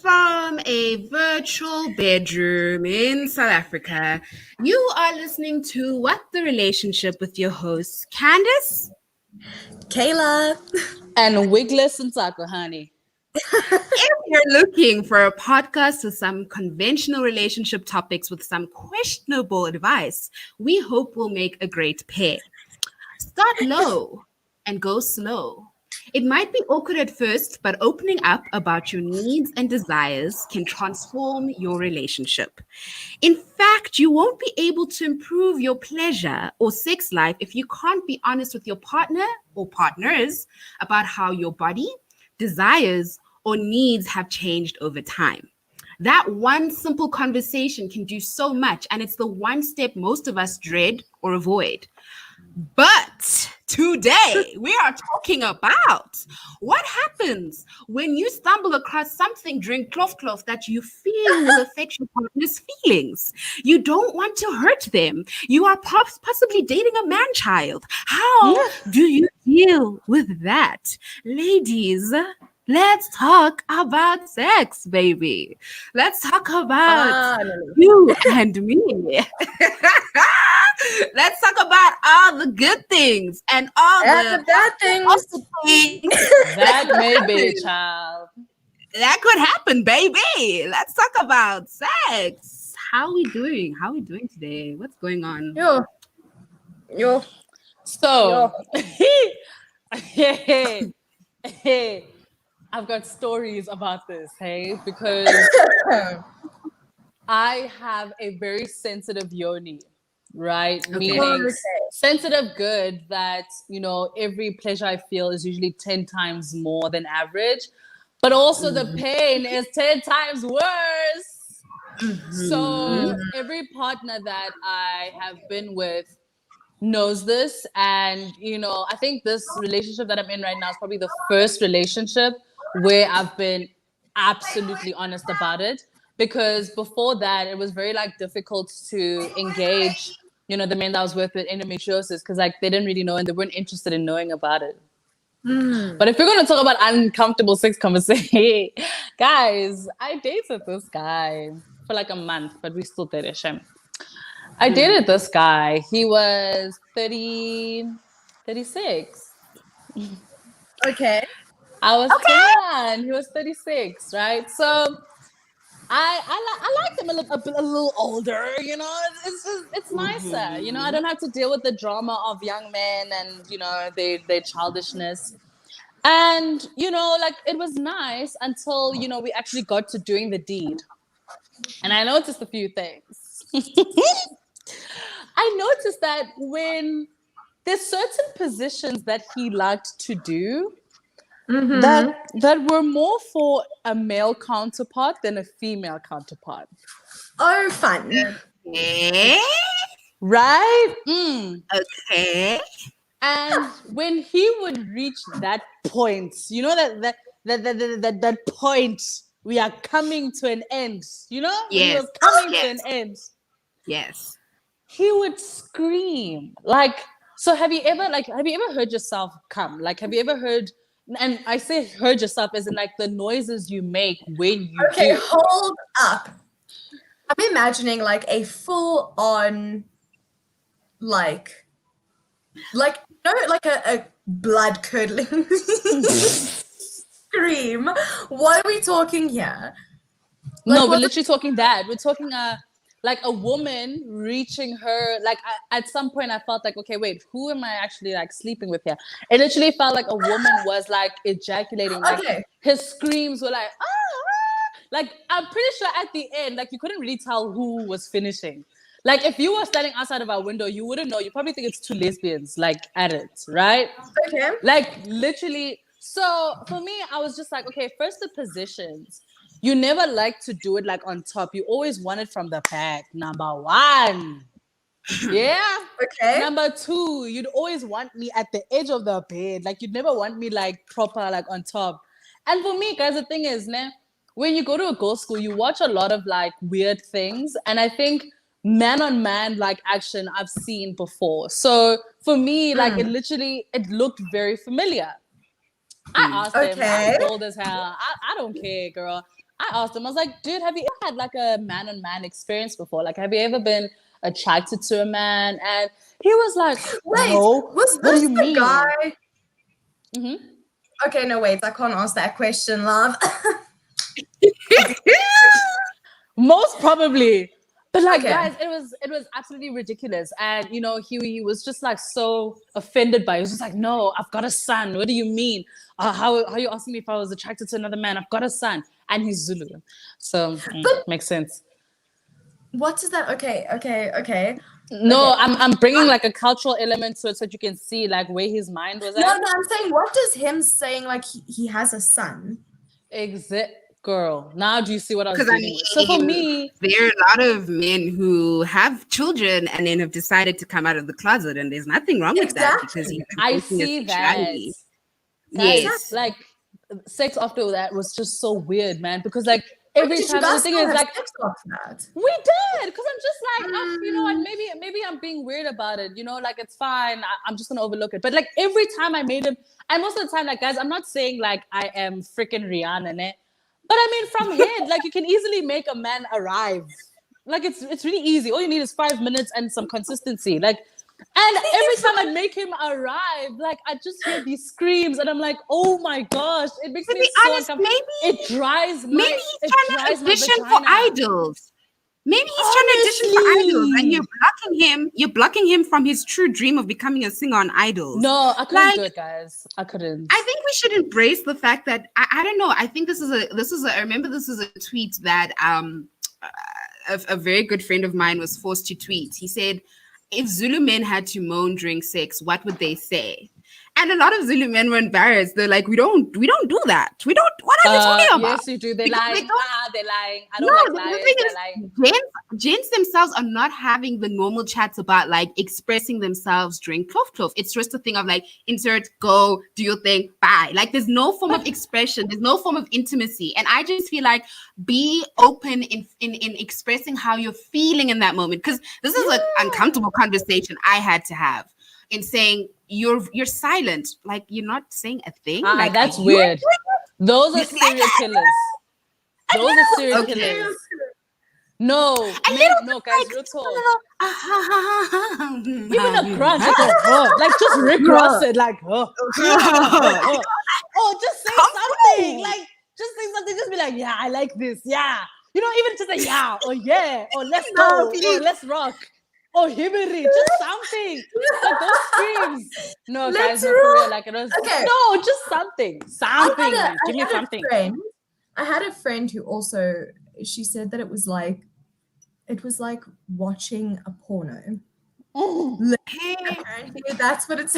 from a virtual bedroom in South Africa. You are listening to What the Relationship with your hosts, Candice, Kayla, and Wigless and Taco, honey. If you're looking for a podcast with some conventional relationship topics with some questionable advice, we hope we'll make a great pair. Start low and go slow. It might be awkward at first, but opening up about your needs and desires can transform your relationship. In fact, you won't be able to improve your pleasure or sex life if you can't be honest with your partner or partners about how your body, desires, or needs have changed over time. That one simple conversation can do so much, and it's the one step most of us dread or avoid. But today we are talking about what happens when you stumble across something during cloth that you feel will affect your partner's feelings. You don't want to hurt them. You are possibly dating a man-child. How do you deal with that? Ladies, let's talk about sex, baby. Let's talk about you and me. Let's talk about all the good things and all the bad things. That may be, child. That could happen, baby. Let's talk about sex. How are we doing? How are we doing today? What's going on? Yo. So, hey, I've got stories about this, hey, because I have a very sensitive yoni. Right? Okay. Meaning sensitive good that, every pleasure I feel is usually 10 times more than average, but also the pain is 10 times worse. So every partner that I have been with knows this. And, I think this relationship that I'm in right now is probably the first relationship where I've been absolutely honest about it. Because before that, it was very difficult to engage the men that I was with endometriosis because they didn't really know and they weren't interested in knowing about it. But if we're going to talk about uncomfortable sex conversation, guys, I dated this guy for a month, but we still dated him. I dated this guy. He was 36. Okay. I was 21. He was 36, right? So I liked him a little older, it's nicer, I don't have to deal with the drama of young men and, their childishness. And, it was nice until, we actually got to doing the deed. And I noticed a few things. I noticed that when there's certain positions that he liked to do, that were more for a male counterpart than a female counterpart. Oh, fun. Okay. Right? Okay. And when he would reach that point, that point, we are coming to an end, Yes. He was coming to an end. Yes. He would scream. So have you ever heard yourself come? Have you ever heard, and I say heard yourself as in the noises you make when you do. Hold up. I'm imagining a full on a blood curdling scream. What are we talking here? No, we're literally talking that. We're talking a woman reaching her, at some point I felt okay, wait, who am I actually sleeping with here? It literally felt like a woman was ejaculating. His screams were I'm pretty sure at the end, you couldn't really tell who was finishing. If you were standing outside of our window, you wouldn't know. You probably think it's two lesbians at it, right? Okay. Literally. So for me, I was just okay, first the positions. You never like to do it on top. You always want it from the back. Number one. Yeah. Okay. Number two, you'd always want me at the edge of the bed. You'd never want me proper on top. And for me, guys, the thing is, when you go to a girls' school, you watch a lot of weird things. And I think man on man action I've seen before. So for me, it looked very familiar. I asked him, I'm cold as hell. I don't care, girl. I asked him, I was like, dude, have you ever had like a man-on-man experience before? Like, have you ever been attracted to a man? And he was like, Wait, no. was What do this you the mean? guy? Mhm. Okay, no, wait, I can't ask that question, love. Most probably. But like, Okay. guys, it was absolutely ridiculous. And you know, he was just like so offended by it. He was just like, no, I've got a son. What do you mean? How are you asking me if I was attracted to another man? I've got a son. And he's Zulu. So makes sense. What is that? Okay. No, Okay. I'm bringing like a cultural element to it so that you can see like where his mind was No, at. I'm saying, what does him saying like he has a son? Girl. Now do you see what I was Because I dealing with? So for mean, me, there are a lot of men who have children and then have decided to come out of the closet, and there's nothing wrong with that because Exactly. I embracing their see that. sexuality. Guys, Yes. like sex after that was just so weird, man. Because like every Did you time the guys thing still is have like sex after that? we did, because I'm just like, you know what? Maybe I'm being weird about it. You know, like it's fine. I'm just gonna overlook it. But like every time I made him, and most of the time, like guys, I'm not saying like I am freaking Rihanna, né? But I mean, from head, like you can easily make a man arrive. Like it's really easy. All you need is 5 minutes and some consistency. Like, and every time I make him arrive, like I just hear these screams, and I'm like, oh my gosh, it makes To me be so honest, uncomfortable. maybe It dries my. maybe It he's trying to dries my audition for vagina. idols. Maybe he's trying to audition for idols, and you're blocking him from his true dream of becoming a singer on Idols. No, I couldn't Like, do it, guys. I couldn't. I think we should embrace the fact that I don't know. I think this is a I remember this is a tweet that a very good friend of mine was forced to tweet. He said, if Zulu men had to moan during sex, what would they say? And a lot of Zulu men were embarrassed. They're like, we don't do that. We don't. What are you talking about? Yes, you do. They're Because they lying. don't- They're lying. I No, don't the like liars. thing They're is, lying. gents themselves are not having the normal chats about like expressing themselves during cloth. It's just a thing of like insert, go, do your thing, bye. Like there's no form of expression, there's no form of intimacy, and I just feel like be open in expressing how you're feeling in that moment, because this is an uncomfortable conversation I had to have in saying you're silent, like you're not saying a thing. Like That's are you weird. doing it? Those are serial killers. Those are serial Okay. killers. No, no, guys, real talk. Even a crunch, like, like just rickross it, like, oh, just say something, like, just say something, just be like, yeah, I like this, yeah, you know, even just a yeah, or yeah, or let's go, or let's rock, or hibiri, just something, like those screams. No, guys, no, for real, like it was, no, just something, man. Give me something. I had a friend who also, she said that it was like watching a porno. Apparently that's what it's.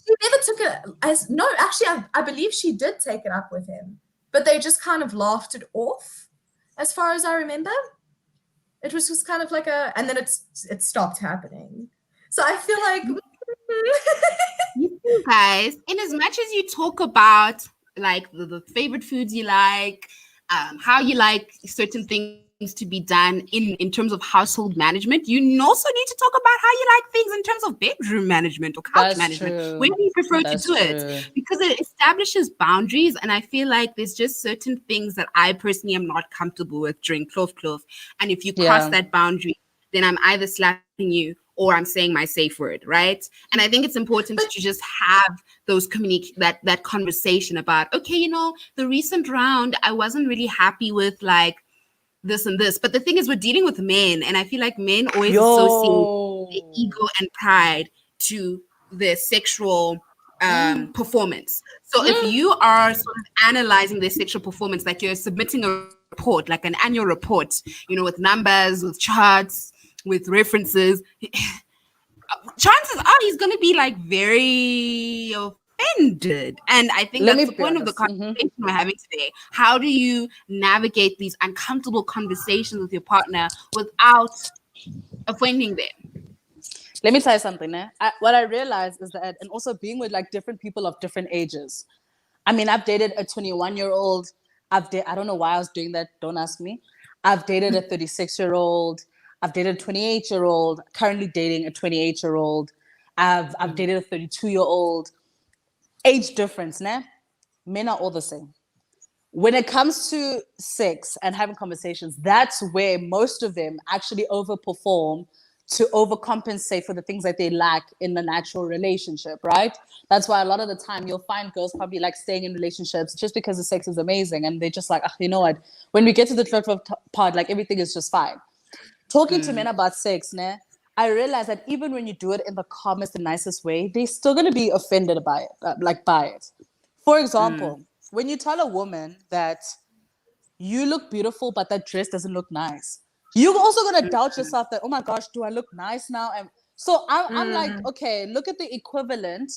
She never took it as, no, actually, I believe she did take it up with him, but they just kind of laughed it off, as far as I remember. It was just kind of like and then it stopped happening. So I feel like you guys, in as much as you talk about like the favorite foods you like, how you like certain things to be done in terms of household management, you also need to talk about how you like things in terms of bedroom management or couch management. True. Where do you prefer to do it? Because it establishes boundaries, and I feel like there's just certain things that I personally am not comfortable with during cloth. And if you cross that boundary, then I'm either slapping you or I'm saying my safe word, right? And I think it's important to just have those that conversation about, okay, you know, the recent round, I wasn't really happy with like this and this. But the thing is, we're dealing with men, and I feel like men always associate the ego and pride to their sexual performance. So if you are sort of analyzing their sexual performance, like you're submitting a report, like an annual report, you know, with numbers, with charts, with references, chances are he's going to be like very offended. And I think that's the point of the conversation we're having today. How do you navigate these uncomfortable conversations with your partner without offending them? Let me tell you something. What I realized is that, and also being with like different people of different ages. I mean, I've dated a 21-year-old. I don't know why I was doing that. Don't ask me. I've dated a 36-year-old. I've dated a 28-year-old, currently dating a 28-year-old. I've dated a 32-year-old. Age difference, né? men are all the same. When it comes to sex and having conversations, that's where most of them actually overperform to overcompensate for the things that they lack in the natural relationship, right? That's why a lot of the time you'll find girls probably like staying in relationships just because the sex is amazing. And they're just like, you know what? When we get to the third part, like everything is just fine. Talking to men about sex, I realize that even when you do it in the calmest and nicest way, they're still going to be offended by it, by it. For example, when you tell a woman that you look beautiful, but that dress doesn't look nice, you're also going to doubt yourself that, oh my gosh, do I look nice now? And so I'm like, okay, look at the equivalent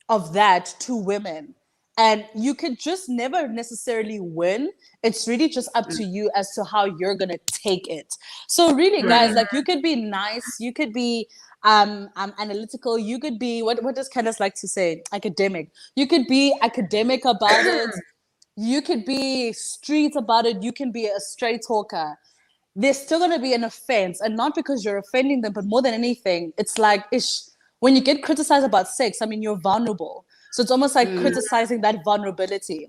of that to women. And you could just never necessarily win. It's really just up to you as to how you're going to take it. So really, guys, like you could be nice. You could be analytical. You could be, what does Candace like to say? Academic. You could be academic about it. You could be street about it. You can be a straight talker. There's still going to be an offense, and not because you're offending them, but more than anything, it's like, when you get criticized about sex, I mean, you're vulnerable. So it's almost like criticizing that vulnerability.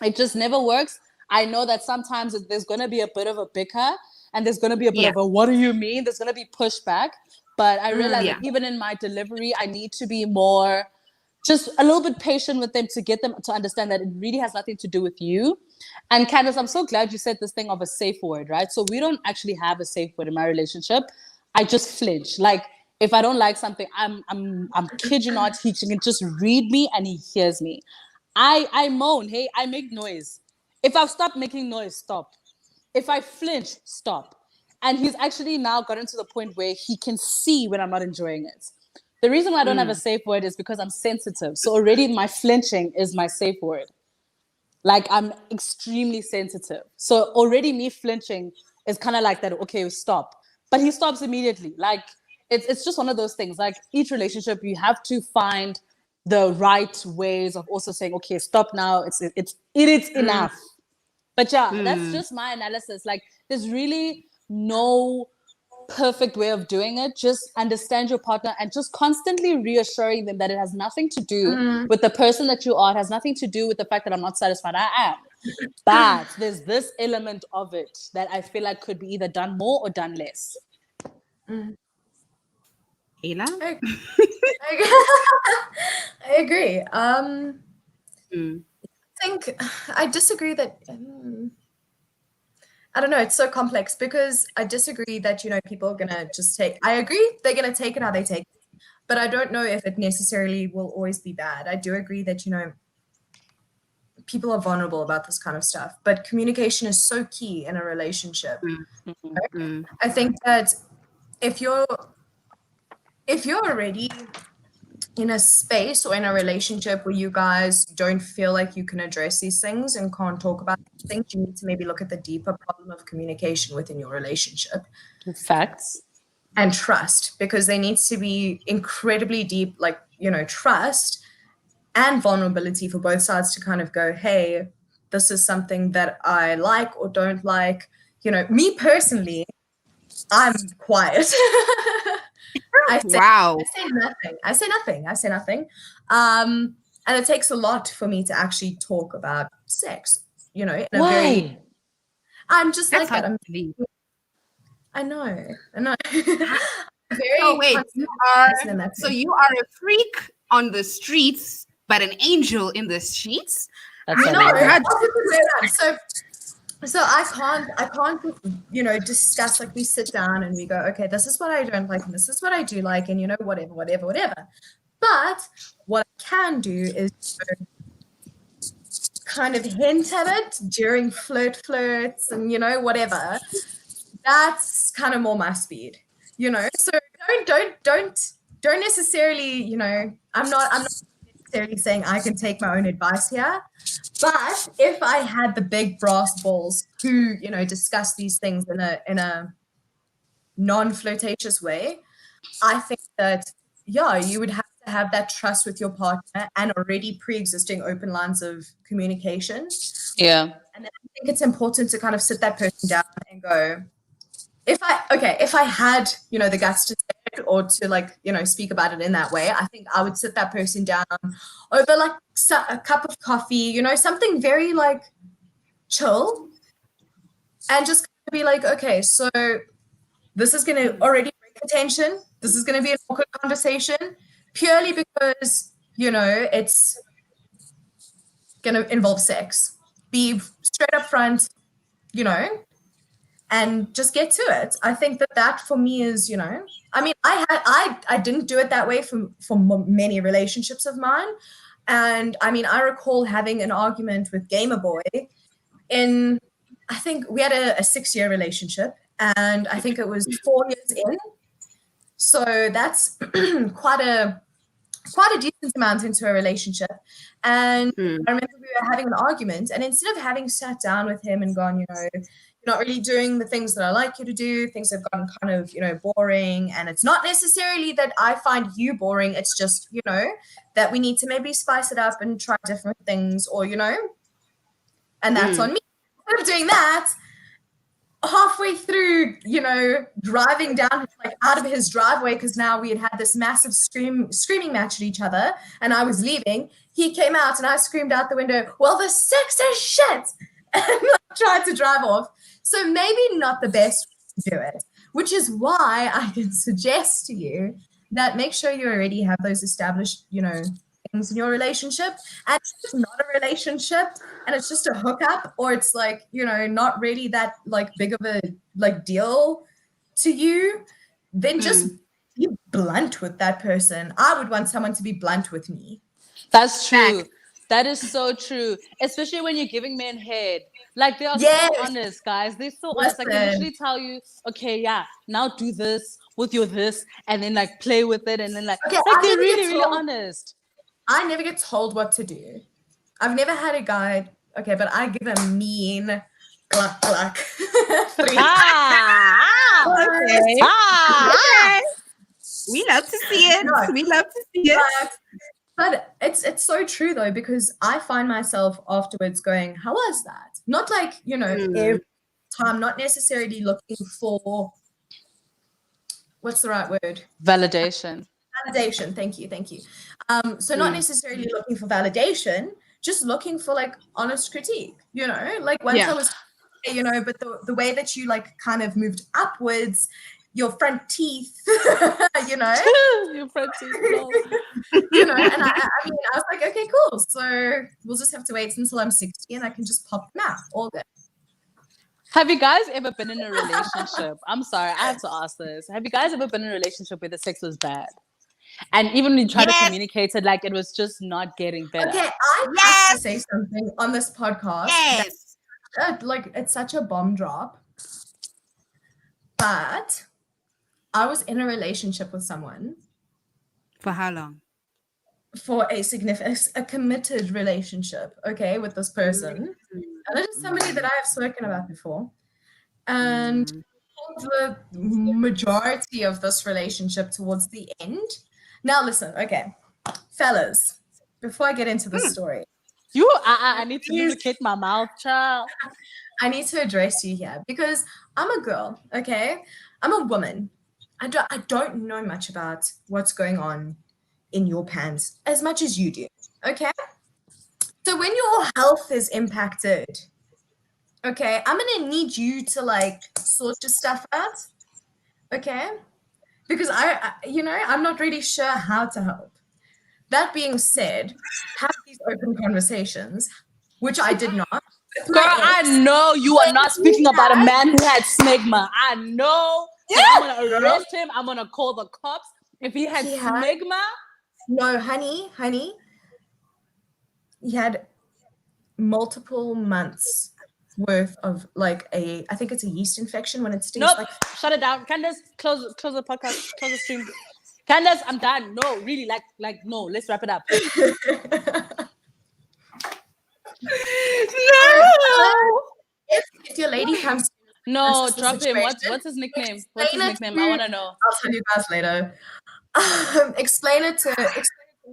It just never works. I know that sometimes there's going to be a bit of a bicker, and there's going to be a bit of a, what do you mean? There's going to be pushback. But I realize that even in my delivery, I need to be more, just a little bit patient with them to get them to understand that it really has nothing to do with you. And Candace, I'm so glad you said this thing of a safe word, right? So we don't actually have a safe word in my relationship. I just flinch. Like, if I don't like something, I'm kid you not, he can just read me and he hears me. I moan, hey, I make noise. If I've stopped making noise, stop. If I flinch, stop. And he's actually now gotten to the point where he can see when I'm not enjoying it. The reason why I don't have a safe word is because I'm sensitive. So already my flinching is my safe word. Like, I'm extremely sensitive. So already me flinching is kind of like that, okay, stop. But he stops immediately. Like, it's just one of those things. Like, each relationship, you have to find the right ways of also saying, okay, stop now. It's enough. But yeah, that's just my analysis. Like, there's really no perfect way of doing it. Just understand your partner and just constantly reassuring them that it has nothing to do with the person that you are. It has nothing to do with the fact that I'm not satisfied. I am. But there's this element of it that I feel like could be either done more or done less. Ayla? I agree. I think I disagree that I don't know, it's so complex because I disagree that, people are gonna just take, I agree they're gonna take it how they take it, but I don't know if it necessarily will always be bad. I do agree that, people are vulnerable about this kind of stuff, but communication is so key in a relationship. I think that if you're already in a space or in a relationship where you guys don't feel like you can address these things and can't talk about these things, you need to maybe look at the deeper problem of communication within your relationship. Facts. And trust, because there needs to be incredibly deep, trust and vulnerability for both sides to kind of go, hey, this is something that I like or don't like. Me personally, I'm quiet. I say nothing. And it takes a lot for me to actually talk about sex, Why? I'm just That's like that. I know. Very so wait, you are a freak on the streets, but an angel in the sheets? That's So I can't, discuss, like, we sit down and we go, okay, this is what I don't like and this is what I do like, and whatever. But what I can do is kind of hint at it during flirts and, whatever. That's kind of more my speed, So don't necessarily, I'm not necessarily saying I can take my own advice here. But if I had the big brass balls to, discuss these things in a non-flirtatious way, I think that, you would have to have that trust with your partner and already pre-existing open lines of communication. Yeah. And then I think it's important to kind of sit that person down and go, if I had, the guts to say, or to like, speak about it in that way. I think I would sit that person down over like a cup of coffee, something very like chill, and just be like, okay, so this is going to already break the tension. This is going to be an awkward conversation purely because, it's going to involve sex. Be straight up front, and just get to it. I think that for me is, I mean, I didn't do it that way for many relationships of mine. And I mean, I recall having an argument with Gamer Boy I think we had a 6-year relationship, and I think it was 4 years in. So that's quite a decent amount into a relationship. And I remember we were having an argument, and instead of having sat down with him and gone, you're not really doing the things that I like you to do, things have gotten kind of, boring. And it's not necessarily that I find you boring. It's just, that we need to maybe spice it up and try different things, or, and that's on me. Instead of doing that, halfway through, driving down like out of his driveway, because now we had this massive screaming match at each other, and I was leaving. He came out and I screamed out the window, "Well, the sex is shit," and tried to drive off. So maybe not the best way to do it, which is why I can suggest to you that make sure you already have those established, things in your relationship, and it's not a relationship and it's just a hookup, or it's like, not really that like big of a like deal to you, then just be blunt with that person. I would want someone to be blunt with me. That's true. That is so true. Especially when you're giving men head. Like, they are so honest, guys. They're so honest. Like, they literally tell you, okay, yeah, now do this with your this, and then like play with it, and then like they're really honest. I never get told what to do. I've never had a guy, okay, but I give a mean cluck cluck. 3. Okay. We love to see it. No. We love to see it. But it's so true though, because I find myself afterwards going, how was that? Not like, every time, not necessarily looking for, what's the right word? Validation. Validation. Thank you. So not necessarily looking for validation, just looking for like honest critique, like once I was, but the way that you like kind of moved upwards, your front teeth, your front teeth, and I mean, I was like, okay, cool. So we'll just have to wait until I'm 60 and I can just pop them out. All good. Have you guys ever been in a relationship? I'm sorry, I have to ask this. Have you guys ever been in a relationship where the sex was bad? And even when you try to communicate it, like it was just not getting better. Okay, I have to say something on this podcast. Yes. Like, it's such a bomb drop. But I was in a relationship with someone. For how long? For a committed relationship, okay, with this person. And it is somebody that I have spoken about before. And the majority of this relationship towards the end. Now listen, okay, fellas, before I get into the story. I need to lubricate my mouth, child. I need to address you here because I'm a girl, okay? I'm a woman. I don't know much about what's going on in your pants as much as you do, okay? So when your health is impacted, okay, I'm going to need you to like sort your stuff out, okay? Because I'm not really sure how to help. That being said, have these open conversations, which I did not. Girl, I know you are not speaking about a man who had smegma. I know. Yeah. I'm going to arrest him. I'm going to call the cops. If he had smegma. No, honey. He had multiple months worth of like I think it's a yeast infection when it stings. Nope. Shut it down. Candace, close the podcast, close the stream. Candace, I'm done. No, really, no, let's wrap it up. No. If your lady comes, no, drop him. What's his nickname? What's his nickname? I want to know. I'll tell you guys later. Explain it to her,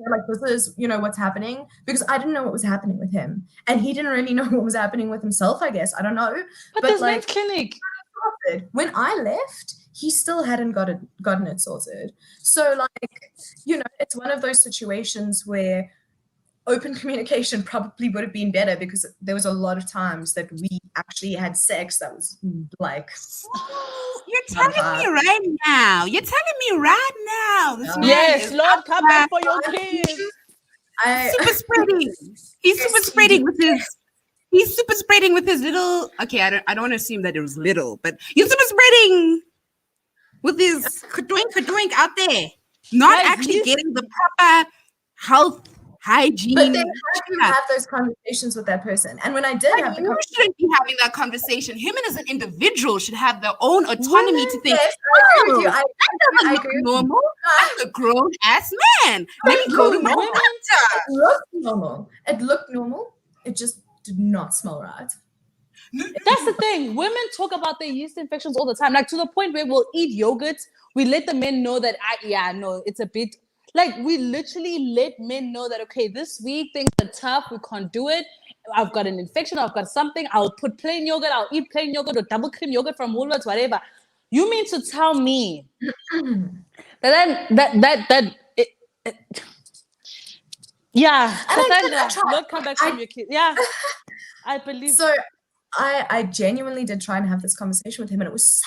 like, this is, what's happening, because I didn't know what was happening with him, and he didn't really know what was happening with himself. I guess I don't know, but there's like clinic. started. When I left, he still hadn't gotten it sorted. So, like, it's one of those situations where open communication probably would have been better because there was a lot of times that we actually had sex that was like. You're telling me right now. You're telling me right now. This man Yes, is Lord, come back for your kids. super spreading. He's super spreading with his. He's super spreading with his little. Okay, I don't want to assume that it was little, but he's super spreading with his kadoink out there, not Guys, actually getting the proper health hygiene. But then how do you have those conversations with that person? And when I did have the you conversation, shouldn't be having that conversation. Him as an individual should have their own autonomy to think. yes, I agree with you. "Oh, that I doesn't look agree with you. normal. I'm a grown ass man. Let me go to my Women- doctor." It looked normal. It looked normal. It just did not smell right. That's the thing. Women talk about their yeast infections all the time, like to the point where we'll eat yogurt. We let the men know that, it's a bit. Like, we literally let men know that, okay, this week things are tough. We can't do it. I've got an infection. I've got something. I'll put plain yogurt. I'll eat plain yogurt or double cream yogurt from Woolworths, whatever. You mean to tell me yeah. Cassandra, don't come back from your kids. Yeah, I believe. So I genuinely did try and have this conversation with him, and it was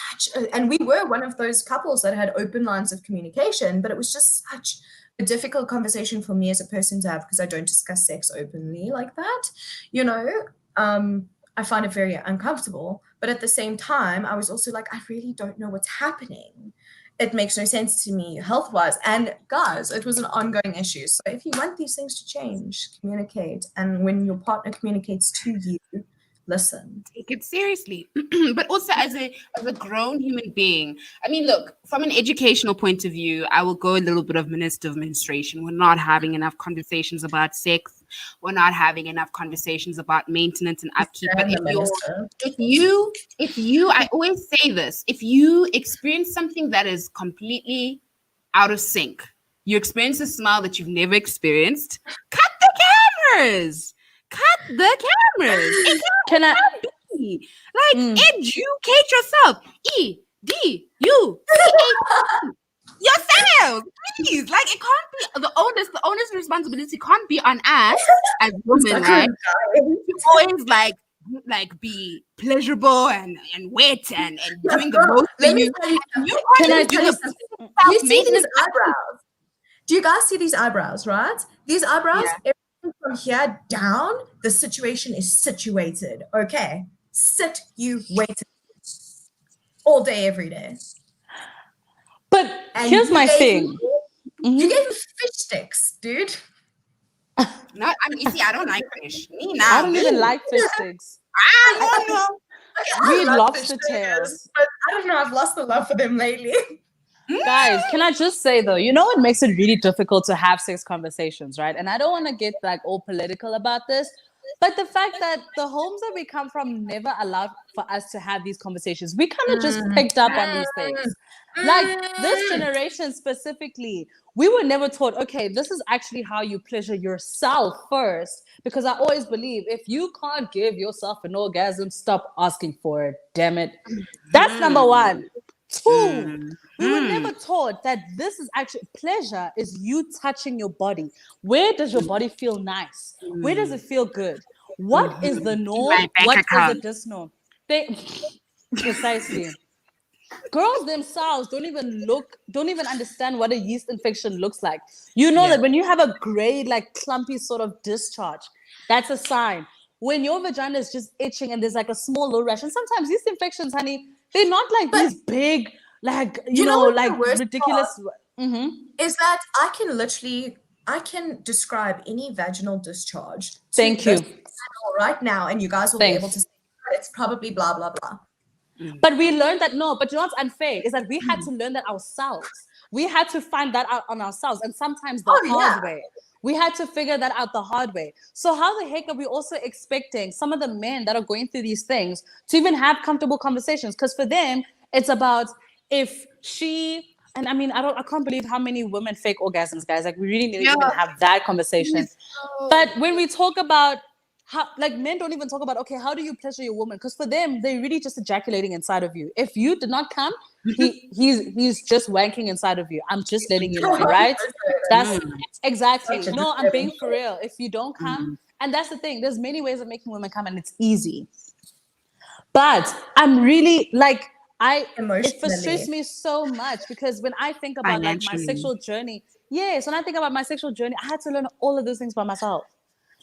and we were one of those couples that had open lines of communication, but it was just such a difficult conversation for me as a person to have because I don't discuss sex openly like that. I find it very uncomfortable, but at the same time, I was also like, I really don't know what's happening. It makes no sense to me health-wise. And guys, it was an ongoing issue. So if you want these things to change, communicate. And when your partner communicates to you, listen. Take it seriously. But also as a grown human being, I mean, look, from an educational point of view, I will go a little bit of Minister of Menstruation. We're not having enough conversations about sex. We're not having enough conversations about maintenance and upkeep. But if you, I always say this, if you experience something that is completely out of sync, you experience a smell that you've never experienced, cut the cameras. Cut the cameras. It can't be. Like, educate yourself. Yourself, please. Like, it can't be the onus responsibility can't be on us as women, right? To always like be pleasurable and wet and doing the most for you. Can I tell you something? Do you see these eyebrows? Do you guys see these eyebrows, right? These eyebrows, everything from here down, the situation is situated. Okay. Situated. All day, every day. But here's my thing. You gave me fish sticks, dude. No, I don't like fish. I don't even like fish sticks. I don't know. Read lobster tails. But I don't know, I've lost the love for them lately. Guys, can I just say though, what makes it really difficult to have sex conversations, right? And I don't want to get like all political about this, but the fact that the homes that we come from never allowed for us to have these conversations, we kind of just picked up on these things. Like this generation specifically, we were never taught, okay, this is actually how you pleasure yourself first. Because I always believe if you can't give yourself an orgasm, stop asking for it. Damn it. That's number one. Two, we were never taught that this is actually pleasure is you touching your body. Where does your body feel nice? Where does it feel good? What is the norm? What is the disnorm? Precisely. Girls themselves don't even understand what a yeast infection looks like. That when you have a gray, like clumpy sort of discharge, that's a sign. When your vagina is just itching and there's like a small little rash, and sometimes yeast infections, honey, they're not like these big, like, like ridiculous. Is that I can describe any vaginal discharge. Thank you. Right now, and you guys will be able to say it's probably blah, blah, blah. But we learned that, but what's unfair is that we had to learn that ourselves. We had to find that out on ourselves, and sometimes the hard way. We had to figure that out the hard way. So how the heck are we also expecting some of the men that are going through these things to even have comfortable conversations? Because for them, it's about if she, and I mean, I can't believe how many women fake orgasms, guys. Like we really need to even have that conversation. But when we talk about like men don't even talk about, okay, how do you pleasure your woman? Because for them, they're really just ejaculating inside of you. If you did not come, he's just wanking inside of you. I'm just letting you know, right? That's exactly. Such a No, I'm good being for real. If you don't come, and that's the thing, there's many ways of making women come, and it's easy. But I'm really like, it frustrates me so much because when I think about like my sexual journey, when I think about my sexual journey, I had to learn all of those things by myself.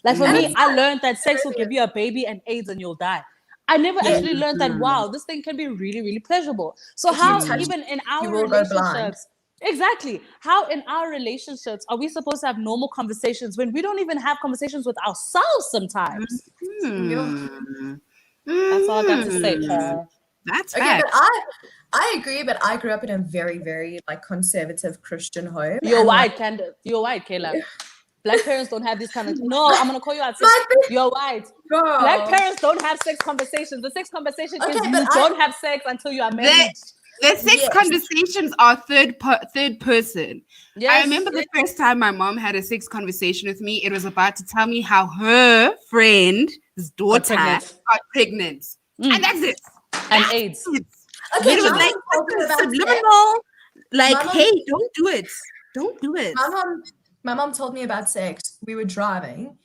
Like for me, I learned that sex will give you a baby and AIDS and you'll die. I never actually learned that, wow, this thing can be really, really pleasurable. So how even in our relationships, exactly, how in our relationships are we supposed to have normal conversations when we don't even have conversations with ourselves sometimes? That's all I got to say, Kara. That's okay, but I agree, but I grew up in a very, very like conservative Christian home. You're white, Candace. You're white, Kayla. Black parents don't have these kind of. No, I'm gonna call you out. You're white. Girl. Black parents don't have sex conversations. The sex conversation is you don't have sex until you are married. The sex conversations are third person. Yes. I remember the first time my mom had a sex conversation with me. It was about to tell me how her friend's daughter got pregnant. And that's it. And AIDS. Okay, it was like subliminal. Like, hey, don't do it. Don't do it. My mom told me about sex. We were driving.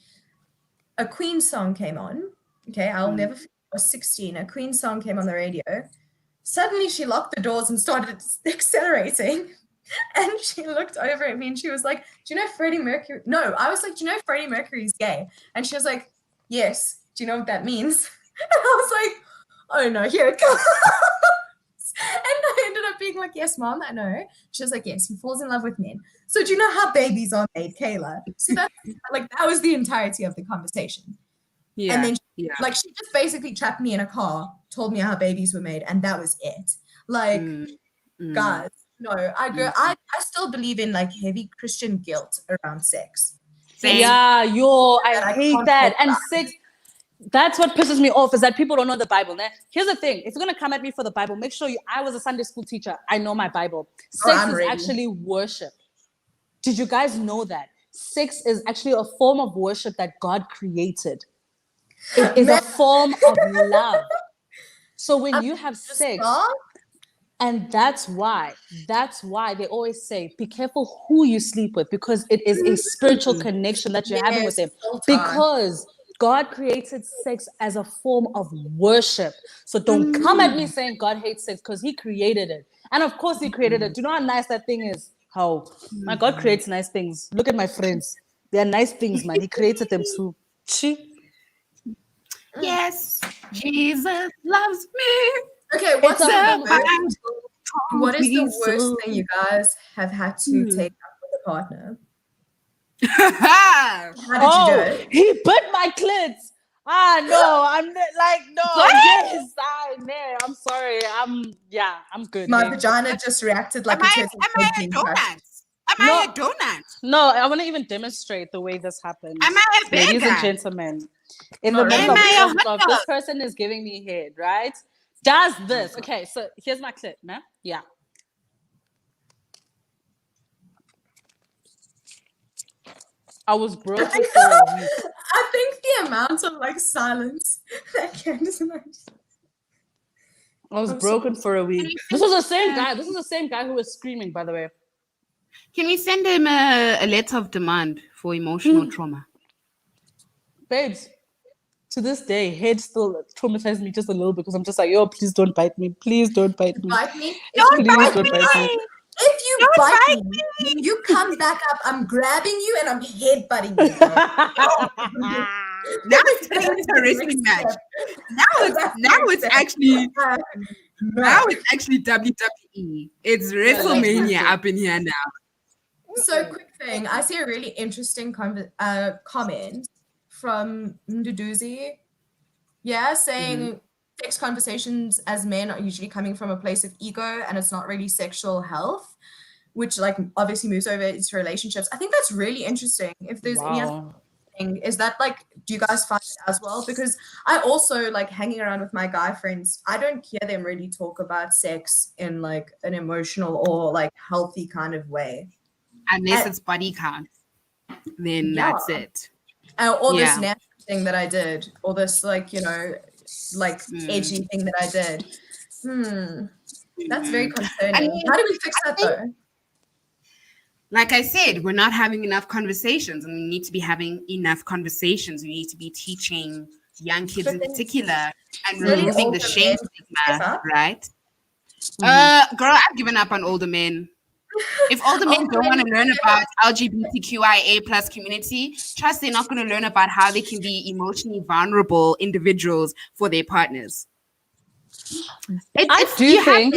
A Queen song came on. Okay, I'll never forget. I was 16. A Queen song came on the radio. Suddenly, she locked the doors and started accelerating. And she looked over at me and she was like, do you know Freddie Mercury? No, I was like, do you know Freddie Mercury's gay? And she was like, yes. Do you know what that means? And I was like, oh no, here it comes. And I ended up being like, yes, Mom, I know. She was like, yes, he falls in love with men. So do you know how babies are made, Kayla? So that's like, that was the entirety of the conversation. Yeah. And then she just basically trapped me in a car, told me how babies were made, and that was it. Like, guys, no, I still believe in like heavy Christian guilt around sex. Yeah, I hate that. And sex, that's what pisses me off, is that people don't know the Bible. Here's the thing. If you're going to come at me for the Bible, make sure I was a Sunday school teacher. I know my Bible. Sex is actually worship. Did you guys know that? Sex is actually a form of worship that God created. It is a form of love. So when you have sex, and that's why they always say, be careful who you sleep with, because it is a spiritual connection that you're having with them. Because God created sex as a form of worship. So don't come at me saying God hates sex, because he created it. And of course he created it. Do you know how nice that thing is? How my God creates nice things. Look at my friends. They are nice things, man. He created them too. Yes, Jesus loves me. Okay, what is the worst thing you guys have had to take up with a partner? How did you do it? He bit my clit. No, I'm like, no, yes, I'm sorry. I'm good. My vagina just reacted like am I a donut? Am I a donut? No, I want to even demonstrate the way this happened. Am I a Ladies and gentlemen, in the middle of this person is giving me head, right? Does this. Okay, so here's my clip, man. Yeah. I was broken for a week. I think the amount of like silence that Candace and I was broken for a week. This was the same guy. This is the same guy who was screaming, by the way. Can we send him a letter of demand for emotional trauma? Babes, to this day, head still traumatized me just a little bit, because I'm just like, yo, please don't bite me. Please don't bite me. Bite me? Don't bite me. If you bite me, you come back up, I'm grabbing you and I'm headbutting you. Now it's a wrestling match. Now it's actually WWE. It's WrestleMania up in here now. So quick thing, I see a really interesting comment from Nduduzi. Yeah, saying sex conversations as men are usually coming from a place of ego and it's not really sexual health, which like obviously moves over into relationships. I think that's really interesting. If there's any other thing, is that like, do you guys find it as well? Because I also like hanging around with my guy friends, I don't hear them really talk about sex in like an emotional or like healthy kind of way. Unless it's body count, then that's it. All this nasty thing that I did, or this like edgy thing that I did. That's very concerning. I mean, How do we fix that though? Like I said, we're not having enough conversations, and we need to be having enough conversations. We need to be teaching young kids in particular and really removing the older shame men stigma, step up. right? Girl, I've given up on older men. If older men don't want to learn about LGBTQIA plus community, trust they're not going to learn about how they can be emotionally vulnerable individuals for their partners. I do think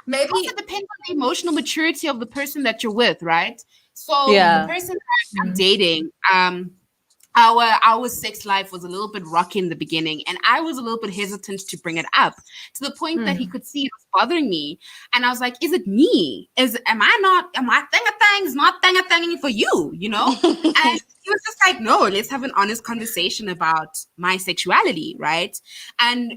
Maybe It also depends on the emotional maturity of the person that you're with, right? So Yeah. the person that I'm dating, our sex life was a little bit rocky in the beginning, and I was a little bit hesitant to bring it up to the point that he could see it was bothering me, and I was like, "Is it me? Am I thing not thing for you? You know?" And he was just like, "No, let's have an honest conversation about my sexuality, right?" And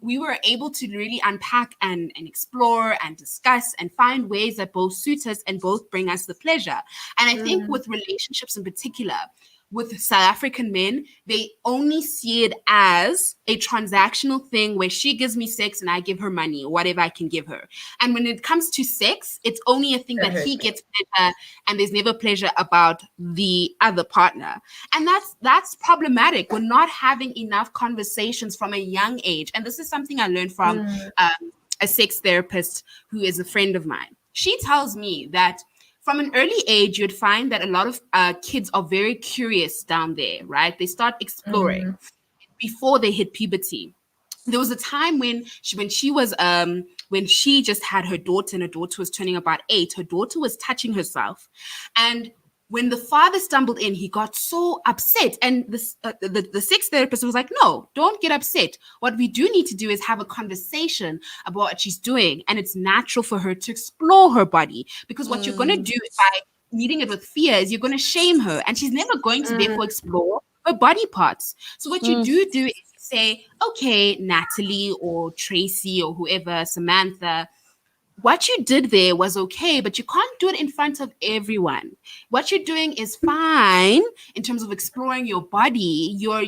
we were able to really unpack and explore and discuss and find ways that both suit us and both bring us the pleasure. And I think with relationships in particular, with South African men, they only see it as a transactional thing where she gives me sex and I give her money or whatever I can give her. And when it comes to sex, it's only a thing that he gets pleasure and there's never pleasure about the other partner. And that's problematic. We're not having enough conversations from a young age. And this is something I learned from a sex therapist who is a friend of mine. She tells me that from an early age, you'd find that a lot of kids are very curious down there, right? They start exploring before they hit puberty. There was a time when she just had her daughter, and her daughter was turning about 8. Her daughter was touching herself, and when the father stumbled in, he got so upset. And the sex therapist was like, "No, don't get upset. What we do need to do is have a conversation about what she's doing. And it's natural for her to explore her body. Because what you're going to do by meeting it with fear is you're going to shame her. And she's never going to therefore explore her body parts. So what you do is you say, okay, Natalie or Tracy or whoever, Samantha, what you did there was okay, but you can't do it in front of everyone. What you're doing is fine in terms of exploring your body. You're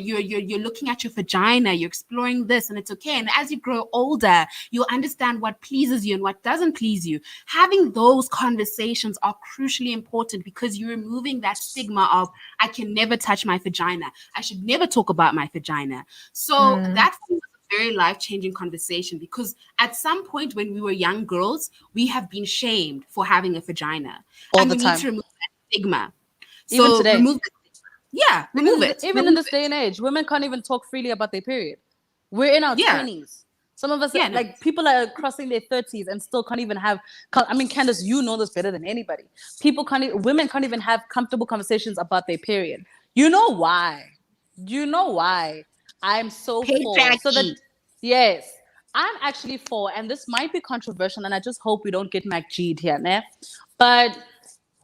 looking at your vagina, you're exploring this, and it's okay. And as you grow older, you'll understand what pleases you and what doesn't please you. Having those conversations are crucially important because you're removing that stigma of I can never touch my vagina. I should never talk about my vagina. So that's very life-changing conversation because at some point when we were young girls, we have been shamed for having a vagina. All the we time. need to remove that stigma. Even So today. remove it. Yeah, remove it. Even in this day and age, women can't even talk freely about their period. We're in our 20s. Some of us, people are crossing their 30s and still can't even have. I mean, Candace, you know this better than anybody. Women can't even have comfortable conversations about their period. You know why? I'm so for. So that yes, I'm actually for, and this might be controversial, and I just hope we don't get MacG'd here, né? But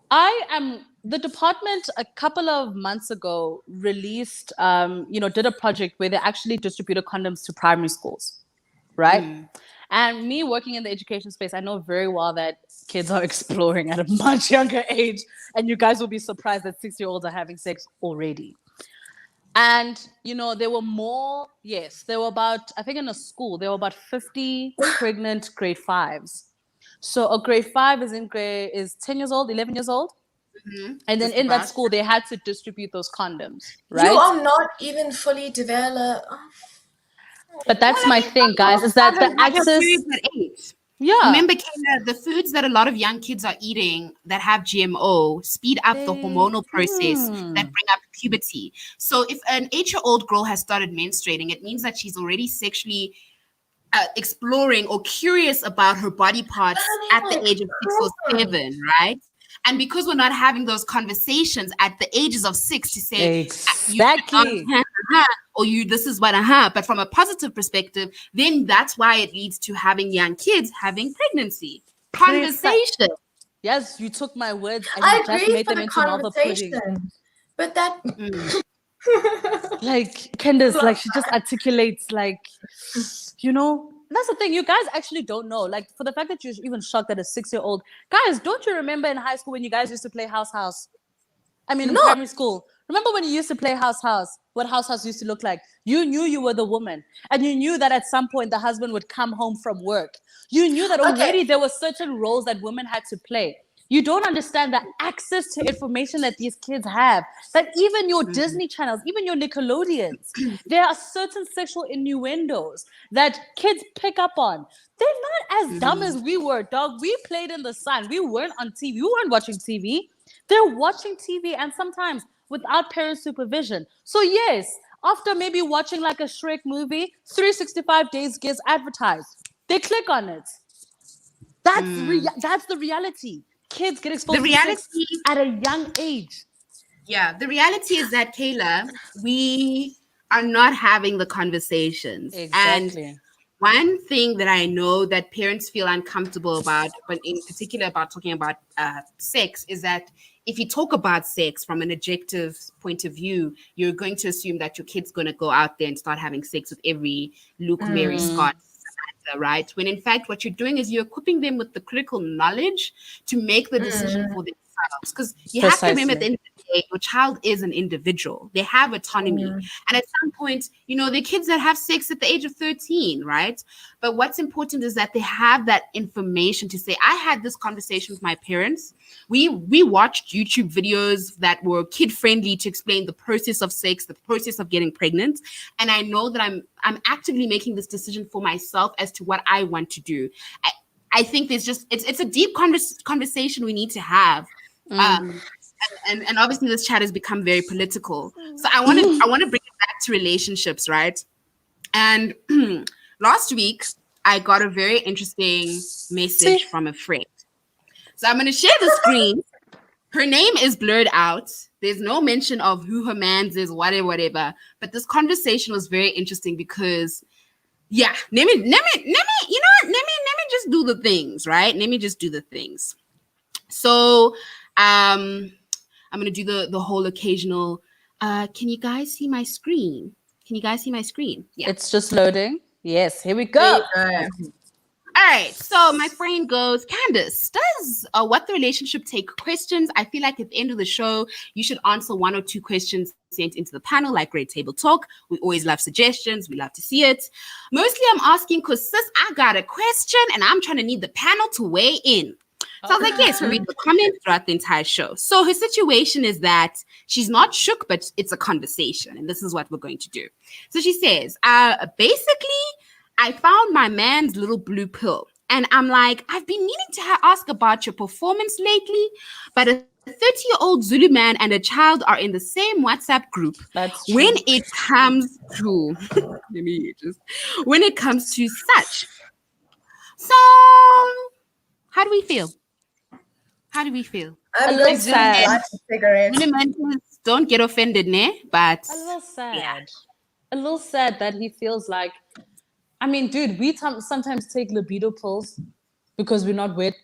the department a couple of months ago released, did a project where they actually distributed condoms to primary schools, right? And me working in the education space, I know very well that kids are exploring at a much younger age, and you guys will be surprised that 6-year-olds are having sex already. And, there were about, I think in a school, there were about 50 pregnant grade 5s. So a grade 5 is 10 years old, 11 years old. And then in that school, they had to distribute those condoms, right? You are not even fully developed. But that's my thing, guys, is that the access... Yeah. Remember, Kayla, the foods that a lot of young kids are eating that have GMO speed up the hormonal process that bring up puberty. So if an 8-year-old girl has started menstruating, it means that she's already sexually exploring or curious about her body parts at the age of 6 or 7, right? And because we're not having those conversations at the ages of 6 to say, exactly, or this is what but from a positive perspective, then that's why it leads to having young kids having pregnancy conversation. Yes, you took my words and I you just agree made for them the into another pudding. But that like Candace, like she just articulates, like, that's the thing. You guys actually don't know. Like, for the fact that you're even shocked that a 6-year-old guys, don't you remember in high school when you guys used to play house? I mean, in primary school. Remember when you used to play House House? What House House used to look like? You knew you were the woman. And you knew that at some point the husband would come home from work. You knew that already there were certain roles that women had to play. You don't understand the access to information that these kids have. That even your Disney channels, even your Nickelodeons, there are certain sexual innuendos that kids pick up on. They're not as dumb as we were, dog. We played in the sun. We weren't on TV. We weren't watching TV. They're watching TV and sometimes without parent supervision. So yes, after maybe watching like a Shrek movie, 365 days gets advertised. They click on it. That's the reality. Kids get exposed to sex at a young age. Yeah, the reality is that, Kayla, we are not having the conversations. Exactly. And one thing that I know that parents feel uncomfortable about, but in particular about talking about sex, is that if you talk about sex from an objective point of view, you're going to assume that your kid's going to go out there and start having sex with every Luke, Mary, Scott, right? When in fact, what you're doing is you're equiping them with the critical knowledge to make the decision for themselves. Because you have to remember at the end of the day, your child is an individual. They have autonomy. And at some point, you know, the kids that have sex at the age of 13, right? But what's important is that they have that information to say, I had this conversation with my parents. We watched YouTube videos that were kid-friendly to explain the process of sex, the process of getting pregnant. And I know that I'm actively making this decision for myself as to what I want to do. I think there's just, it's a deep conversation we need to have. And obviously this chat has become very political. So I want to bring it back to relationships, right? And last week I got a very interesting message from a friend. So I'm going to share the screen. Her name is blurred out. There's no mention of who her man's is, whatever. But this conversation was very interesting because, yeah, let me just do the things, right? Let me just do the things. So, I'm going to do the whole occasional, can you guys see my screen? Yeah. It's just loading. Yes, here we go. All right, so my friend goes, Candace, does What the Relationship take questions? I feel like at the end of the show, you should answer 1 or 2 questions sent into the panel, like Great Table Talk. We always love suggestions. We love to see it. Mostly I'm asking because, sis, I got a question and I'm trying to need the panel to weigh in. So I was like, yes, we read the comments throughout the entire show. So her situation is that she's not shook, but it's a conversation. And this is what we're going to do. So she says, basically, I found my man's little blue pill. And I'm like, I've been needing to ask about your performance lately, but a 30-year-old Zulu man and a child are in the same WhatsApp group. That's true. When it comes to such. So how do we feel? I'm a little sad. Don't get offended, ne? But a little sad. Yeah. A little sad that he feels like, I mean, dude, we sometimes take libido pills because we're not wet.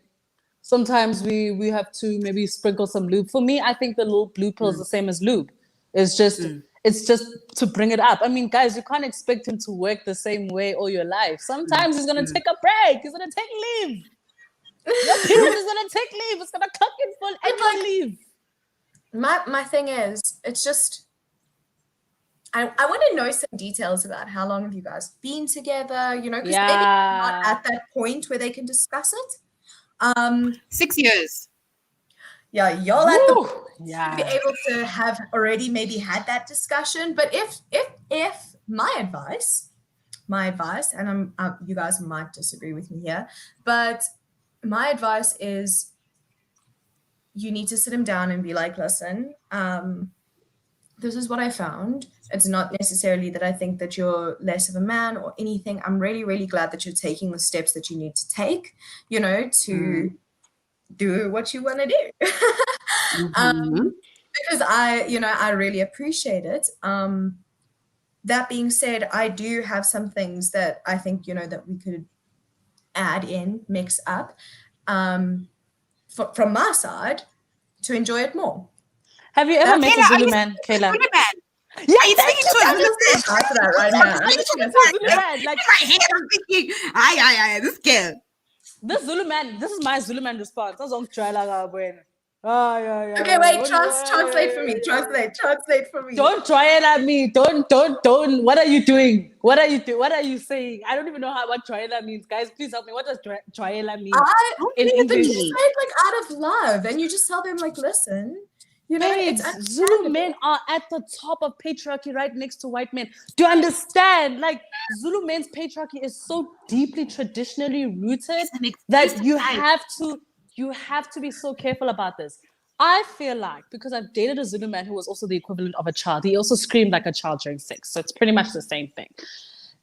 Sometimes we have to maybe sprinkle some lube. For me, I think the little blue pill is the same as lube. It's just to bring it up. I mean, guys, you can't expect him to work the same way all your life. Sometimes he's gonna take a break. He's gonna take leave. Your period is gonna take leave. It's gonna cook in full and leave. My thing is, it's just I want to know some details about how long have you guys been together, you know, because maybe they're not at that point where they can discuss it. 6 years. Yeah, y'all at the point to be able to have already maybe had that discussion. But if my advice, and you guys might disagree with me here, but my advice is you need to sit him down and be like, listen, this is what I found. It's not necessarily that I think that you're less of a man or anything. I'm really, really glad that you're taking the steps that you need to take, you know, to do what you want to do. Because I really appreciate it. That being said, I do have some things that I think, you know, that we could mix up from my side to enjoy it more. Have you ever met a Zulu man, Kayla? Yeah, are you speaking to I'm just saying after that right now. I'm thinking, aye, this girl. This is my Zulu man response. Yeah. Okay, wait, What- translate for me. Translate for me. Don't try it at me. Don't. What are you doing? What are you saying? I don't even know what triela means. Guys, please help me. What does triela mean in But you English? say it like out of love, and you just tell them like, listen, you know, Babes, it's Zulu men are at the top of patriarchy right next to white men. Do you understand? Like Zulu men's patriarchy is so deeply traditionally rooted that you have to be so careful about this. I feel like because I've dated a Zulu man who was also the equivalent of a child, he also screamed like a child during sex. So it's pretty much the same thing.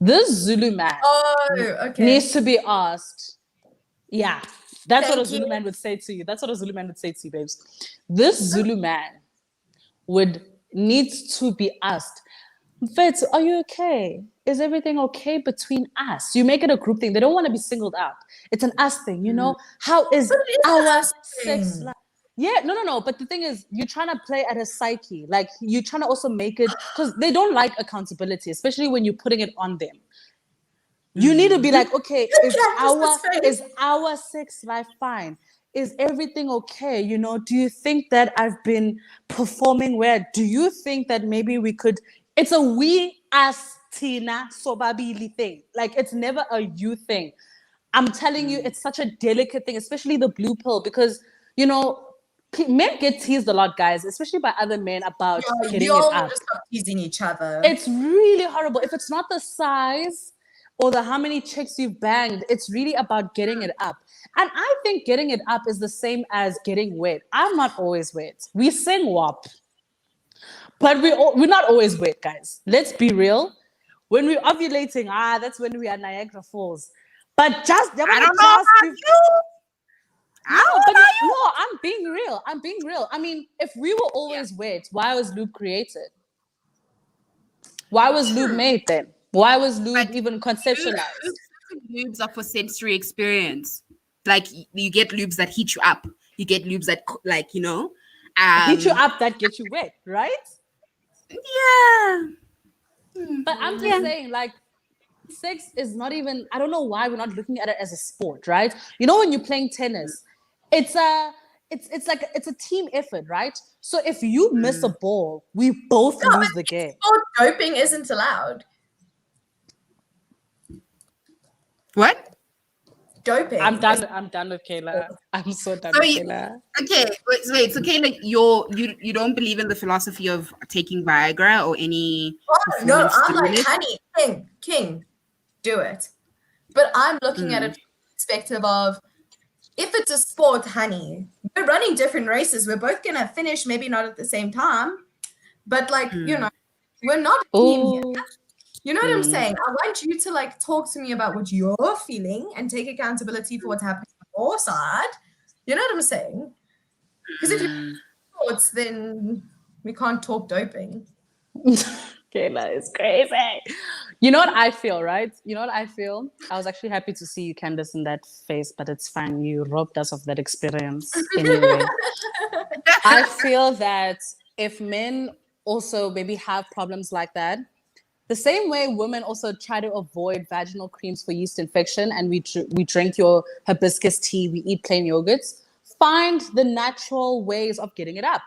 This Zulu man needs to be asked. Yeah, that's what a Zulu man would say to you. That's what a Zulu man would say to you, babes. This Zulu man would need to be asked, Fethu, are you okay? Is everything okay between us? You make it a group thing. They don't want to be singled out. It's an us thing, you know? How is our sex life? Yeah, no. But the thing is, you're trying to play at a psyche. Like, you're trying to also make it, because they don't like accountability, especially when you're putting it on them. You need to be like, okay, is our sex life fine? Is everything okay? You know, do you think that I've been performing well? Do you think that maybe we could, it's a we, us, Tina, Sobabili thing. Like, it's never a you thing. I'm telling you, it's such a delicate thing, especially the blue pill, because, you know, men get teased a lot, guys, especially by other men about getting it up. Just stop teasing each other. It's really horrible. If it's not the size or the how many chicks you've banged, it's really about getting it up. And I think getting it up is the same as getting wet. I'm not always wet. We sing WAP, but we're not always wet, guys. Let's be real. When we're ovulating, that's when we are Niagara Falls. But just I don't know about you. No, I'm being real. I mean, if we were always wet, why was lube created? Why was lube made then? Why was lube even conceptualized? Lubes are for sensory experience. Like, you get lubes that heat you up. You get lubes that, like, you know, heat you up that get you wet, right? Yeah. But I'm just saying, like, sex is not even, I don't know why we're not looking at it as a sport, right? You know, when you're playing tennis, it's a team effort, right? So if you miss a ball, we both lose the game. Doping isn't allowed. What? Doping. I'm done with Kayla. I'm so done with Kayla. Okay, wait. So Kayla, you don't believe in the philosophy of taking Viagra or any? No, I'm like, honey, king, do it. But I'm looking at it from the perspective of, if it's a sport, honey, we're running different races. We're both gonna finish, maybe not at the same time, but like, you know, we're not a team here. You know what I'm saying? I want you to like talk to me about what you're feeling and take accountability for what's happening on your side. You know what I'm saying? Because if you're sports, then we can't talk doping. Kayla is crazy. You know what I feel, right? You know what I feel? I was actually happy to see you, Candace, in that face, but it's fine. You robbed us of that experience anyway. I feel that if men also maybe have problems like that, the same way women also try to avoid vaginal creams for yeast infection, and we drink your hibiscus tea, we eat plain yogurts, find the natural ways of getting it up.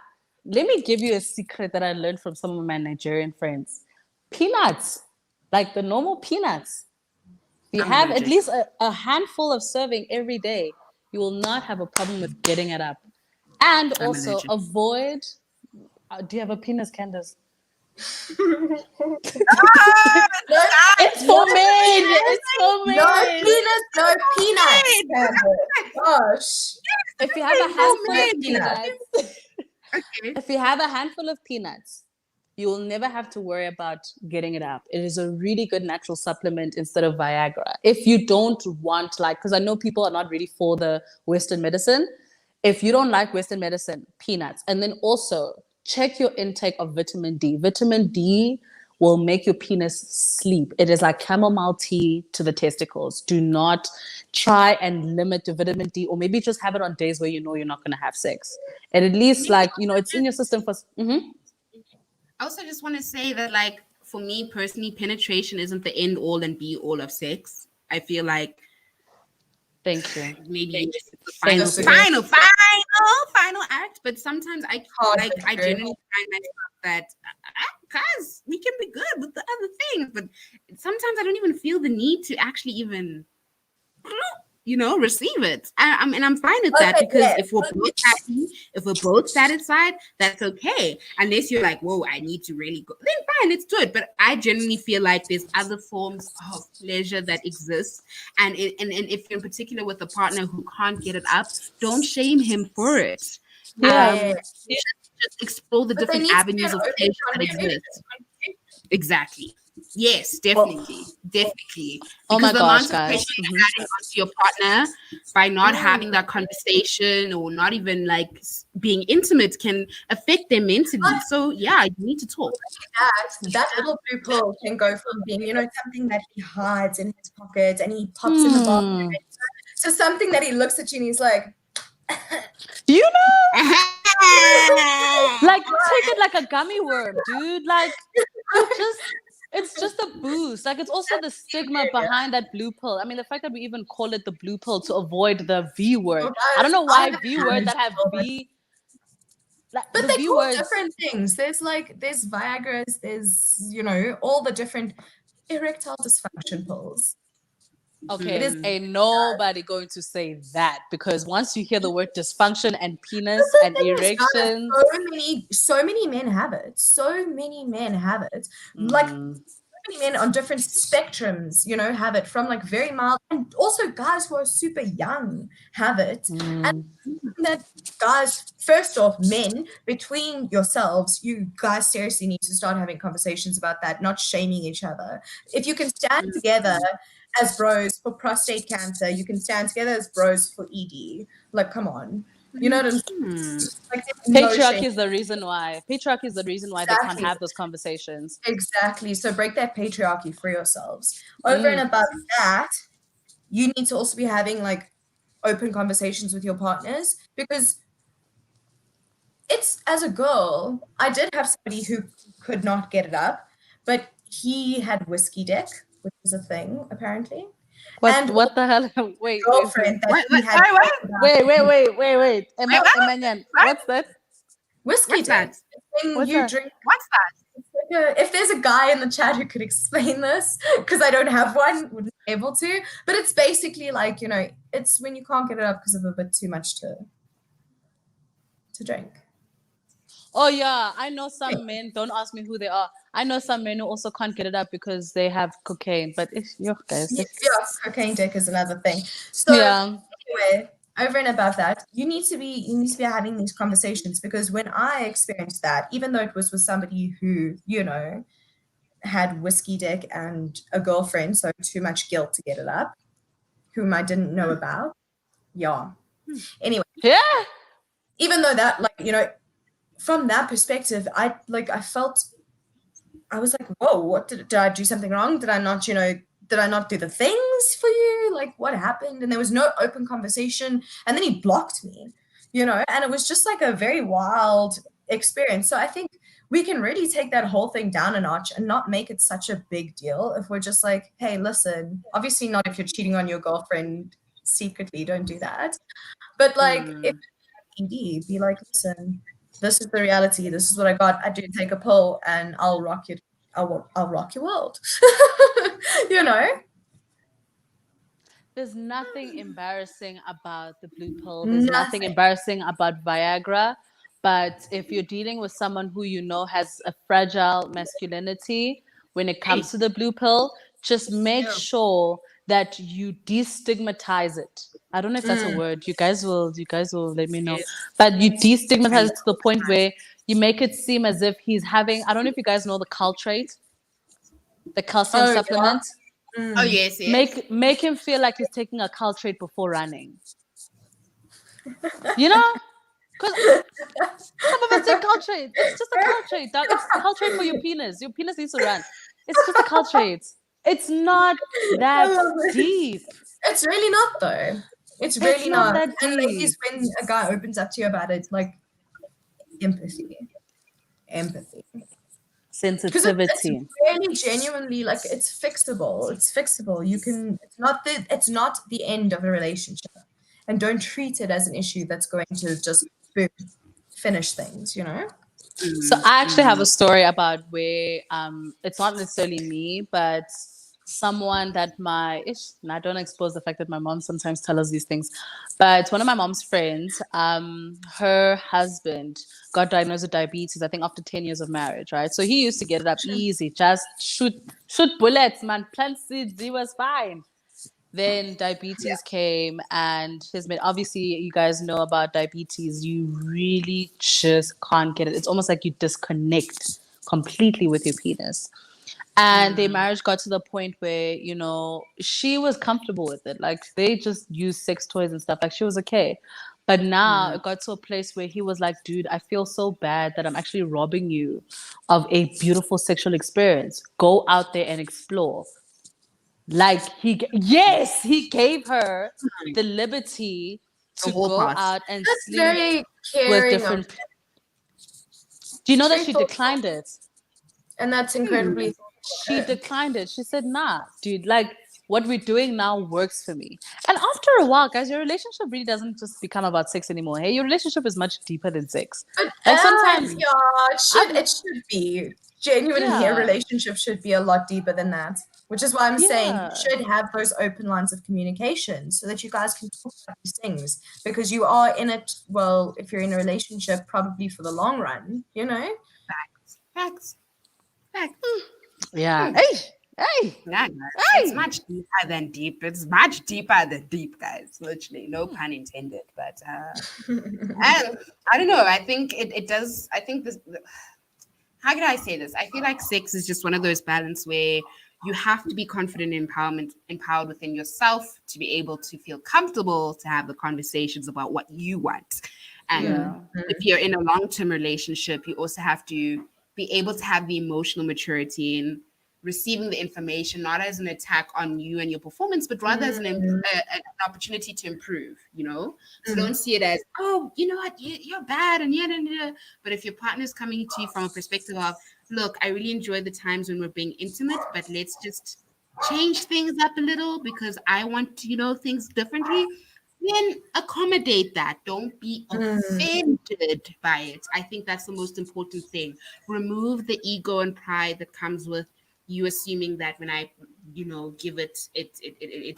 Let me give you a secret that I learned from some of my Nigerian friends. Peanuts, like the normal peanuts. If you have at least a handful of serving every day, you will not have a problem with getting it up. And also avoid, do you have a penis, Candace? It's for men. It's for men. No peanuts. Gosh. If you have a handful of peanuts, if you have a handful of peanuts, you will never have to worry about getting it up. It is a really good natural supplement instead of Viagra. If you don't want, like, because I know people are not really for the Western medicine. If you don't like Western medicine, peanuts. And then also check your intake of vitamin D. Vitamin D will make your penis sleep. It is like chamomile tea to the testicles. Do not try and limit the vitamin D, or maybe just have it on days where you know you're not going to have sex. And at least, like, you know, it's in your system for... I also just want to say that, like, for me personally, penetration isn't the end all and be all of sex. I feel like... Thank you. Maybe it's the final final act, but sometimes I Hard like to I do. genuinely find myself that guys, we can be good with the other things, but sometimes I don't even feel the need to actually even receive it. I'm fine with that Okay, because yeah. if we're both happy, if we're both satisfied, that's okay. Unless you're like, whoa, I need to really go, then fine, let's do it. But I genuinely feel like there's other forms of pleasure that exist, and if you're in particular with a partner who can't get it up, don't shame him for it. Yeah. Just explore the But there different needs to be avenues an of open pleasure that conversation. exist. Exactly. Yes, definitely. Definitely. Oh my Because the gosh, amount of guys. pressure you're adding onto your partner by not having that conversation or not even like being intimate can affect them mentally. So yeah, you need to talk. That little blue pill can go from being, something that he hides in his pocket and he pops in the bathroom to something that he looks at you and he's like, You know, like take it like a gummy worm, dude. Like it's just a boost. Like it's also the stigma behind that blue pill. I mean, the fact that we even call it the blue pill to avoid the V word. I don't know why V word that have V. Like, but the they V call words. different things. There's Viagra's, there's, all the different erectile dysfunction pills. Okay, ain't nobody going to say that because once you hear the word dysfunction and penis and erections, so many men have it. So many men have it. Like so many men on different spectrums, have it from like very mild, and also guys who are super young have it. And that guys, first off, men, between yourselves, you guys seriously need to start having conversations about that, not shaming each other. If you can stand together as bros for prostate cancer, you can stand together as bros for ED. Like, come on. You know what I'm saying? Like, patriarchy is the reason why. Patriarchy is the reason why they can't have those conversations. Exactly. So break that patriarchy for yourselves. Over and above that, you need to also be having like open conversations with your partners, because it's, as a girl, I did have somebody who could not get it up, but he had whiskey dick, which is a thing apparently. What the hell? Wait. Girlfriend that he had. Wait. Emmanuel, what's that? Whiskey dick. What's that? Drink. What's that? If there's a guy in the chat who could explain this, because I don't have one, wouldn't be able to. But it's basically like, it's when you can't get it up because of a bit too much to drink. Oh yeah, I know some men. Don't ask me who they are. I know some men who also can't get it up because they have cocaine. But it's your guys. Cocaine dick is another thing. So anyway, over and above that, you need to be having these conversations, because when I experienced that, even though it was with somebody who, had whiskey dick and a girlfriend, so too much guilt to get it up, whom I didn't know about. Yeah. Anyway. Yeah. Even though that, from that perspective, I felt, I was like, whoa, what did I do something wrong? Did I not, did I not do the things for you? Like, what happened? And there was no open conversation. And then he blocked me, and it was just like a very wild experience. So I think we can really take that whole thing down a notch and not make it such a big deal if we're just like, hey, listen, obviously not if you're cheating on your girlfriend secretly, don't do that. But if ED, be like, listen, this is the reality. This is what I got. I do take a pill and I'll rock you. I'll rock your world. There's nothing embarrassing about the blue pill. There's nothing embarrassing about Viagra. But if you're dealing with someone who has a fragile masculinity when it comes to the blue pill, just make sure that you destigmatize it. I don't know if that's a word. You guys will let me know. But you destigmatize it to the point where you make it seem as if he's having, I don't know if you guys know the Caltrate, the calcium supplement. Yeah. Oh yes. Make him feel like he's taking a Caltrate before running. Because some of us take Caltrate. It's just a Caltrate. It's Caltrate for your penis. Your penis needs to run. It's just a Caltrate. It's not that deep. It's really not, though. It's really not that deep. And ladies, when a guy opens up to you about it, like, empathy. Sensitivity. It's really genuinely, like, it's fixable. It's not the end of a relationship. And don't treat it as an issue that's going to just boom, finish things, you know? So I actually have a story about where it's not necessarily me, but someone that and I don't expose the fact that my mom sometimes tells us these things, but one of my mom's friends, her husband got diagnosed with diabetes, I think after 10 years of marriage, right? So he used to get it up easy, just shoot bullets, man, plant seeds, he was fine. Then diabetes came, and obviously you guys know about diabetes. You really just can't get it. It's almost like you disconnect completely with your penis. And their marriage got to the point where, she was comfortable with it. Like they just used sex toys and stuff. Like she was okay. But now it got to a place where he was like, dude, I feel so bad that I'm actually robbing you of a beautiful sexual experience. Go out there and explore. Like he gave her the liberty to go out and That's sleep very with caring of different. Do you know that she Straightforward. declined it? And that's incredibly She declined it. She said, "Nah, dude. Like what we're doing now works for me." And after a while, guys, your relationship really doesn't just become about sex anymore. Hey, your relationship is much deeper than sex. But Like sometimes, it should be. Genuinely, a relationship should be a lot deeper than that. Which is why I'm saying you should have those open lines of communication so that you guys can talk about these things. Because you are in it, well, if you're in a relationship, probably for the long run, you know? Facts. yeah. Hey. Yeah, it's much deeper than deep. It's much deeper than deep, guys. Literally, no pun intended. But and I don't know. I think it does. I think this. How can I say this? I feel like sex is just one of those balance where you have to be confident and empowered within yourself to be able to feel comfortable to have the conversations about what you want. And if you're in a long-term relationship, you also have to be able to have the emotional maturity in receiving the information, not as an attack on you and your performance, but rather as an opportunity to improve, So don't see it as, oh, you know what, you're bad and yeah. But if your partner is coming to you from a perspective of, look, I really enjoy the times when we're being intimate, but let's just change things up a little because I want to, things differently, then accommodate that. Don't be offended by it. I think that's the most important thing. Remove the ego and pride that comes with you assuming that when I, give it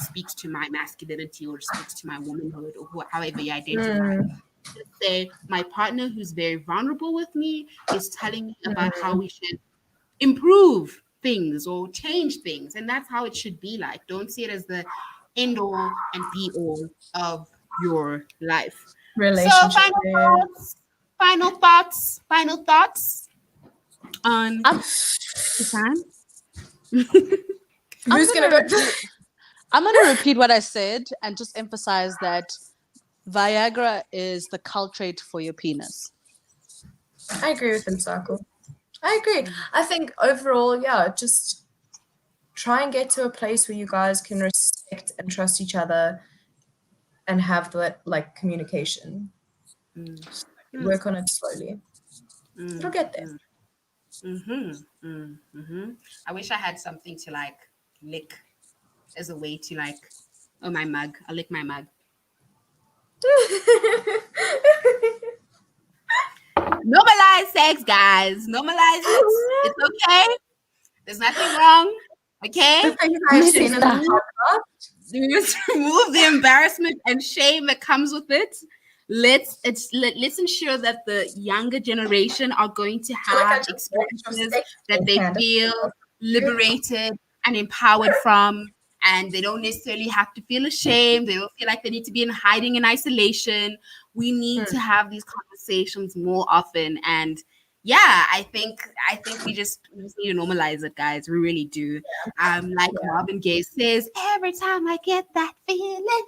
speaks to my masculinity or speaks to my womanhood or however you identify. Say my partner who's very vulnerable with me is telling me about how we should improve things or change things, and that's how it should be. Like, don't see it as the end all and be all of your life. Relationship. So final thoughts on the time. Who's gonna go? I'm gonna repeat what I said and just emphasize that Viagra is the cultrate for your penis. I agree with him, Circle. I agree. I think overall, just try and get to a place where you guys can respect and trust each other and have that communication. Work on it slowly. It'll get there. I wish I had something to lick as a way to oh, my mug. I'll lick my mug. Normalize sex, guys. Normalize it. It's okay. There's nothing wrong. Okay. The things I've seen in the podcast. You just remove the embarrassment and shame that comes with it. Let's ensure that the younger generation are going to have experiences that they feel liberated and empowered from, and they don't necessarily have to feel ashamed. They don't feel like they need to be in hiding and isolation. We need to have these conversations more often, and I think we just need to normalize it, guys. We really do. Like Marvin Gaye says, every time I get that feeling,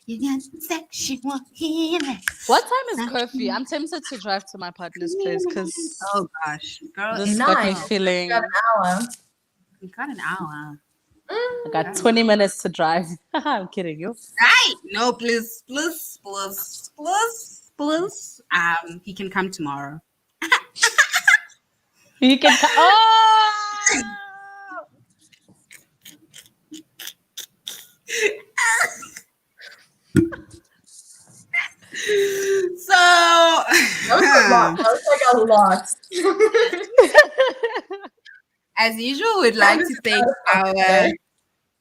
you get sexual healing. What time is curfew? I'm tempted to drive to my partner's place because oh gosh, girl, this got me feeling. You got an hour. You got an hour. I got 20 minutes to drive. I'm kidding you. Right? No, please. He can come tomorrow. He can. Oh! So lot. That was like a lot. As usual, we'd like to thank our.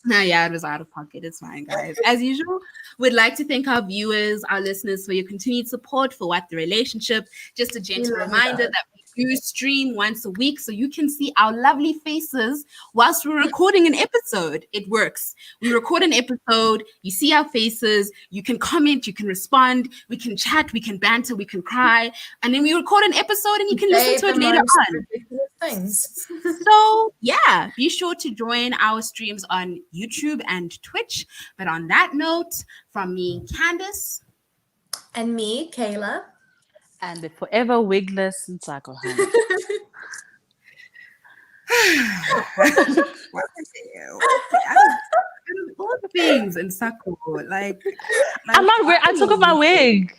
No, yeah, it was out of pocket. It's fine, guys. As usual, we'd like to thank our viewers, our listeners, for your continued support for What the Relationship. Just a gentle reminder that we do stream once a week, so you can see our lovely faces whilst we're recording an episode. It works. We record an episode, you see our faces, you can comment, you can respond, we can chat, we can banter, we can cry, and then we record an episode and you can listen to it later on. Things. So yeah, be sure to join our streams on YouTube and Twitch. But on that note, from me, Candice, And me, Kayla. And the forever wigless and Nsako. all the things in Sako, like I'm not weird. I took off my wig.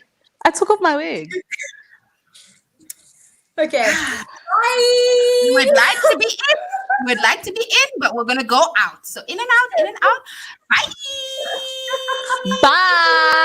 Okay. We Bye. would like to be in. We'd like to be in, but we're gonna go out. So in and out, in and out. Bye. Bye.